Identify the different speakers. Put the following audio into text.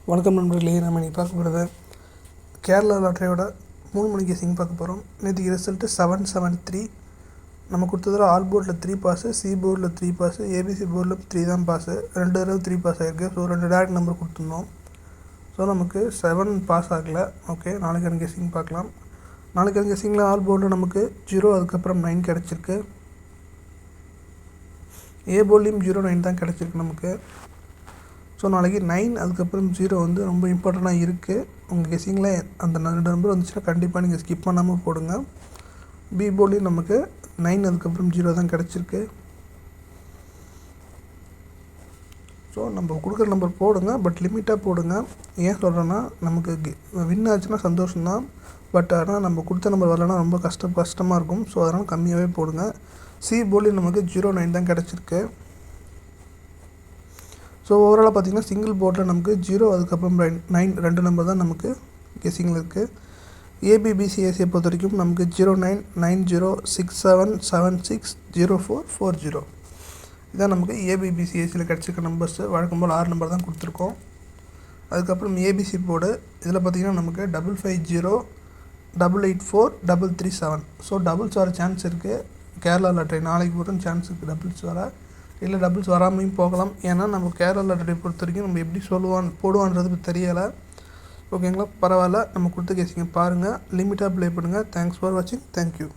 Speaker 1: வணக்கம் நண்பர்களே, நம்ம இன்றைக்கி பார்க்க போகிறது கேரளா லாட்டரியோட 3 மணி கெஸிங் பார்க்க போகிறோம். நேற்றுக்கு ரிசல்ட்டு 773. நம்ம கொடுத்ததில் ஆல் போர்டில் 3 பாஸு, சி போர்டில் 3 பாஸு, ஏபிசி போர்டில் 3 தான் பாஸு. 2 தடவை 3 பாஸ் ஆகிருக்கு. ஸோ 2 டேரக்ட் நம்பர் கொடுத்துருந்தோம். ஸோ நமக்கு 7 பாஸ் ஆகலை. ஓகே, நாளைக்கான கெஸிங் பார்க்கலாம். நாளைக்கான கெஸிங்கில் ஆல் போர்டில் நமக்கு 0, அதுக்கப்புறம் 9 கிடச்சிருக்கு. ஏ போர்ட்லேயும் 0, 9 தான் கிடச்சிருக்கு நமக்கு. ஸோ நாளைக்கு 9 அதுக்கப்புறம் 0 வந்து ரொம்ப இம்பார்ட்டண்ட்டாக இருக்குது. உங்கள் கெஸிங்கில் அந்த 2 நம்பர் வந்துச்சுன்னா கண்டிப்பாக நீங்கள் ஸ்கிப் பண்ணாமல் போடுங்க. பி போர்ட்லேயும் நமக்கு 9 அதுக்கப்புறம் 0 தான் கிடச்சிருக்கு. ஸோ நம்ம கொடுக்குற நம்பர் போடுங்க, பட் லிமிட்டாக போடுங்க. ஏன் சொல்கிறேன்னா, நமக்கு வின் ஆச்சுன்னா சந்தோஷம்தான், பட் ஆனால் நம்ம கொடுத்த நம்பர் வரலன்னா ரொம்ப கஷ்டமாக இருக்கும். ஸோ அதனால் கம்மியாகவே போடுங்க. சி போர்ட்லேயும் நமக்கு 0, 9 தான் கிடச்சிருக்கு. ஸோ ஓவராலாக பார்த்திங்கன்னா சிங்கிள் போர்டில் நமக்கு 0 அதுக்கப்புறம் 9 2 நம்பர் தான் நமக்கு கெஸிங்கில் இருக்குது. ஏபிபிசிஎஸ்சியை பொறுத்த வரைக்கும் நமக்கு 09, 90, 67, 76, 04, 40 இதான் நமக்கு ஏபிபிசிஎஸ்சியில் கிடச்சிருக்க நம்பர்ஸு. வழக்கம் போல் 6 நம்பர் தான் கொடுத்துருக்கோம். அதுக்கப்புறம் ஏபிசி போர்டு, இதில் பார்த்திங்கன்னா நமக்கு 550, 884, 337. ஸோ டபுள்ஸ் வர சான்ஸ் இருக்குது. கேரளா லாட்டரி நாளைக்கு கூட சான்ஸ் இருக்குது டபுள்ஸ் வர, இல்லை டபுள்ஸ் வராமையும் போகலாம். ஏன்னா நம்ம கேரளா லாட்டரி பொறுத்த வரைக்கும் நம்ம எப்படி போடுவான்றது தெரியலை. ஓகேங்களா, பரவாயில்ல. நம்ம கொடுத்த கேஸிங்க பாருங்கள், லிமிட்டாக ப்ளே பண்ணுங்கள். தேங்க்ஸ் ஃபார் வாட்சிங். தேங்க்யூ.